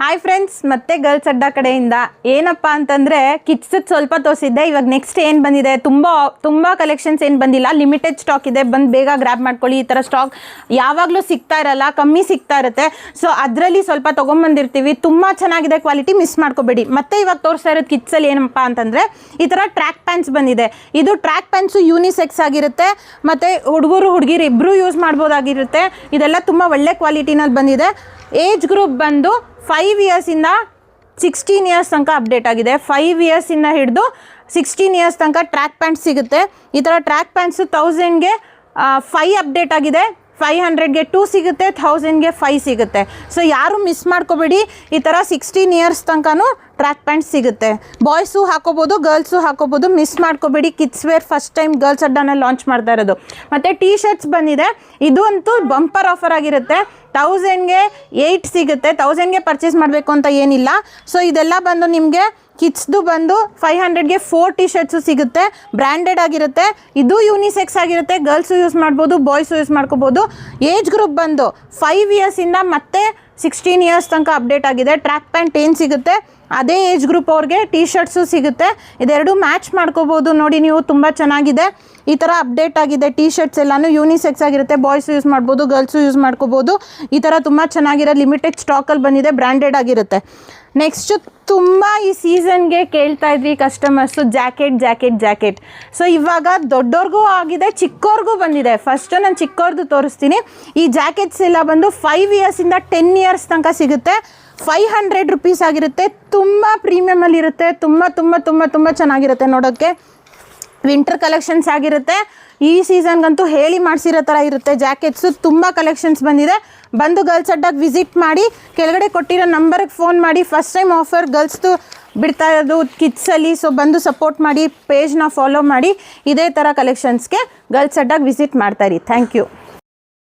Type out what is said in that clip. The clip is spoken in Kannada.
ಹಾಯ್ ಫ್ರೆಂಡ್ಸ್, ಮತ್ತೆ ಗರ್ಲ್ಸ್ ಅಡ್ಡ ಕಡೆಯಿಂದ ಏನಪ್ಪ ಅಂತಂದರೆ ಕಿಡ್ಸದ್ದು ಸ್ವಲ್ಪ ತೋರಿಸಿದ್ದೆ. ಇವಾಗ ನೆಕ್ಸ್ಟ್ ಏನು ಬಂದಿದೆ, ತುಂಬ ಕಲೆಕ್ಷನ್ಸ್ ಏನು ಬಂದಿಲ್ಲ, ಲಿಮಿಟೆಡ್ ಸ್ಟಾಕ್ ಇದೆ. ಬಂದು ಬೇಗ ಗ್ರ್ಯಾಬ್ ಮಾಡ್ಕೊಳ್ಳಿ. ಈ ಥರ ಸ್ಟಾಕ್ ಯಾವಾಗಲೂ ಸಿಗ್ತಾ ಇರಲ್ಲ, ಕಮ್ಮಿ ಸಿಗ್ತಾ ಇರುತ್ತೆ. ಸೊ ಅದರಲ್ಲಿ ಸ್ವಲ್ಪ ತೊಗೊಂಬಂದಿರ್ತೀವಿ. ತುಂಬ ಚೆನ್ನಾಗಿದೆ ಕ್ವಾಲಿಟಿ, ಮಿಸ್ ಮಾಡ್ಕೋಬೇಡಿ. ಮತ್ತೆ ಇವಾಗ ತೋರಿಸ್ತಾ ಇರೋದು ಕಿಡ್ಸಲ್ಲಿ ಏನಪ್ಪ ಅಂತಂದರೆ ಈ ಥರ ಟ್ರ್ಯಾಕ್ ಪ್ಯಾಂಟ್ಸ್ ಬಂದಿದೆ. ಇದು ಟ್ರ್ಯಾಕ್ ಪ್ಯಾಂಟ್ಸು ಯೂನಿಸೆಕ್ಸ್ ಆಗಿರುತ್ತೆ, ಮತ್ತು ಹುಡುಗರು ಹುಡುಗಿರು ಇಬ್ಬರು ಯೂಸ್ ಮಾಡ್ಬೋದಾಗಿರುತ್ತೆ. ಇದೆಲ್ಲ ತುಂಬ ಒಳ್ಳೆ ಕ್ವಾಲಿಟಿನಲ್ಲಿ ಬಂದಿದೆ. ಏಜ್ ಗ್ರೂಪ್ ಬಂದು 5 ಇಯರ್ಸಿಂದ 16 ಇಯರ್ಸ್ ತನಕ ಅಪ್ಡೇಟ್ ಆಗಿದೆ. 5 ಇಯರ್ಸಿಂದ ಹಿಡಿದು 16 ಇಯರ್ಸ್ ತನಕ ಟ್ರ್ಯಾಕ್ ಪ್ಯಾಂಟ್ಸ್ ಸಿಗುತ್ತೆ. ಈ ಥರ ಟ್ರ್ಯಾಕ್ ಪ್ಯಾಂಟ್ಸು 1000ಗೆ 5 ಅಪ್ಡೇಟ್ ಆಗಿದೆ, 500ಗೆ 2 ಸಿಗುತ್ತೆ, 1000ಗೆ 5 ಸಿಗುತ್ತೆ. ಸೊ ಯಾರು ಮಿಸ್ ಮಾಡ್ಕೋಬೇಡಿ. ಈ ಥರ 16 ಇಯರ್ಸ್ ತನಕನೂ ಟ್ರ್ಯಾಕ್ ಪ್ಯಾಂಟ್ಸ್ ಸಿಗುತ್ತೆ. ಬಾಯ್ಸು ಹಾಕೋಬೋದು, ಗರ್ಲ್ಸು ಹಾಕೋಬೋದು. ಮಿಸ್ ಮಾಡ್ಕೋಬೇಡಿ. Kids wear first time girls ಅಡ್ಡಾನ ಲಾಂಚ್ ಮಾಡ್ತಾ ಇರೋದು. ಮತ್ತು ಟೀ ಶರ್ಟ್ಸ್ ಬಂದಿದೆ. ಇದು ಅಂತೂ ಬಂಪರ್ ಆಫರ್ ಆಗಿರುತ್ತೆ. 1000ಗೆ 8 ಸಿಗುತ್ತೆ. 1000ಗೆ ಪರ್ಚೇಸ್ ಮಾಡಬೇಕು ಅಂತ ಏನಿಲ್ಲ. ಸೊ ಇದೆಲ್ಲ ಬಂದು ನಿಮಗೆ ಕಿಡ್ಸ್ದು ಬಂದು 500ಗೆ 4 ಟೀ ಶರ್ಟ್ಸು ಸಿಗುತ್ತೆ. ಬ್ರ್ಯಾಂಡೆಡ್ ಆಗಿರುತ್ತೆ. ಇದು ಯೂನಿಸೆಕ್ಸ್ ಆಗಿರುತ್ತೆ. ಗರ್ಲ್ಸು ಯೂಸ್ ಮಾಡ್ಬೋದು, ಬಾಯ್ಸು ಯೂಸ್ ಮಾಡ್ಕೋಬೋದು. ಏಜ್ ಗ್ರೂಪ್ ಬಂದು 5 ಇಯರ್ಸಿಂದ ಮತ್ತೆ 16 ಇಯರ್ಸ್ ತನಕ ಅಪ್ಡೇಟ್ ಆಗಿದೆ. ಟ್ರ್ಯಾಕ್ ಪ್ಯಾಂಟ್ ಏನು ಸಿಗುತ್ತೆ ಅದೇ ಏಜ್ ಗ್ರೂಪ್ ಅವ್ರಿಗೆ ಟೀ ಶರ್ಟ್ಸು ಸಿಗುತ್ತೆ. ಇದೆರಡು ಮ್ಯಾಚ್ ಮಾಡ್ಕೋಬೋದು. ನೋಡಿ ನೀವು, ತುಂಬ ಚೆನ್ನಾಗಿದೆ. ಈ ಥರ ಅಪ್ಡೇಟ್ ಆಗಿದೆ. ಟೀ ಶರ್ಟ್ಸ್ ಎಲ್ಲನೂ ಯೂನಿಸೆಕ್ಸ್ ಆಗಿರುತ್ತೆ. ಬಾಯ್ಸು ಯೂಸ್ ಮಾಡ್ಬೋದು, ಗರ್ಲ್ಸು ಯೂಸ್ ಮಾಡ್ಕೋಬೋದು. ಈ ಥರ ತುಂಬ ಚೆನ್ನಾಗಿರೋ ಲಿಮಿಟೆಡ್ ಸ್ಟಾಕಲ್ಲಿ ಬಂದಿದೆ. ಬ್ರ್ಯಾಂಡೆಡ್ ಆಗಿರುತ್ತೆ. ನೆಕ್ಸ್ಟು ತುಂಬ ಈ ಸೀಸನ್ಗೆ ಕೇಳ್ತಾ ಇದ್ವಿ ಕಸ್ಟಮರ್ಸು ಜಾಕೆಟ್. ಸೊ ಇವಾಗ ದೊಡ್ಡವ್ರಿಗೂ ಆಗಿದೆ, ಚಿಕ್ಕವ್ರಿಗೂ ಬಂದಿದೆ. ಫಸ್ಟು ನಾನು ಚಿಕ್ಕವ್ರದ್ದು ತೋರಿಸ್ತೀನಿ. ಈ ಜಾಕೆಟ್ಸ್ ಎಲ್ಲ ಬಂದು 5 ಇಯರ್ಸಿಂದ 10 ಇಯರ್ಸ್ ತನಕ ಸಿಗುತ್ತೆ. 500 ರುಪೀಸ್ ಆಗಿರುತ್ತೆ. ತುಂಬ ಪ್ರೀಮಿಯಮಲ್ಲಿರುತ್ತೆ. ತುಂಬ ಚೆನ್ನಾಗಿರುತ್ತೆ ನೋಡೋಕ್ಕೆ. ವಿಂಟರ್ ಕಲೆಕ್ಷನ್ಸ್ ಆಗಿರುತ್ತೆ. ಈ ಸೀಸನ್ಗಂತೂ ಹೇಳಿ ಮಾಡಿಸಿರೋ ಥರ ಇರುತ್ತೆ. ಜಾಕೆಟ್ಸು ತುಂಬ ಕಲೆಕ್ಷನ್ಸ್ ಬಂದಿದೆ. ಬಂದು ಗರ್ಲ್ಸ್ ಅಡ್ಡಾಗಿ ವಿಸಿಟ್ ಮಾಡಿ. ಕೆಳಗಡೆ ಕೊಟ್ಟಿರೋ ನಂಬರ್ಗೆ ಫೋನ್ ಮಾಡಿ. ಫಸ್ಟ್ ಟೈಮ್ ಆಫರ್ ಗರ್ಲ್ಸ್ದು ಬಿಡ್ತಾ ಇರೋದು ಕಿಡ್ಸಲ್ಲಿ. ಸೊ ಬಂದು ಸಪೋರ್ಟ್ ಮಾಡಿ, ಪೇಜ್ನ ಫಾಲೋ ಮಾಡಿ. ಇದೇ ಥರ ಕಲೆಕ್ಷನ್ಸ್ಗೆ ಗರ್ಲ್ಸ್ ಅಡ್ಡಾಗಿ ವಿಸಿಟ್ ಮಾಡ್ತಾಯಿರಿ. Thank you.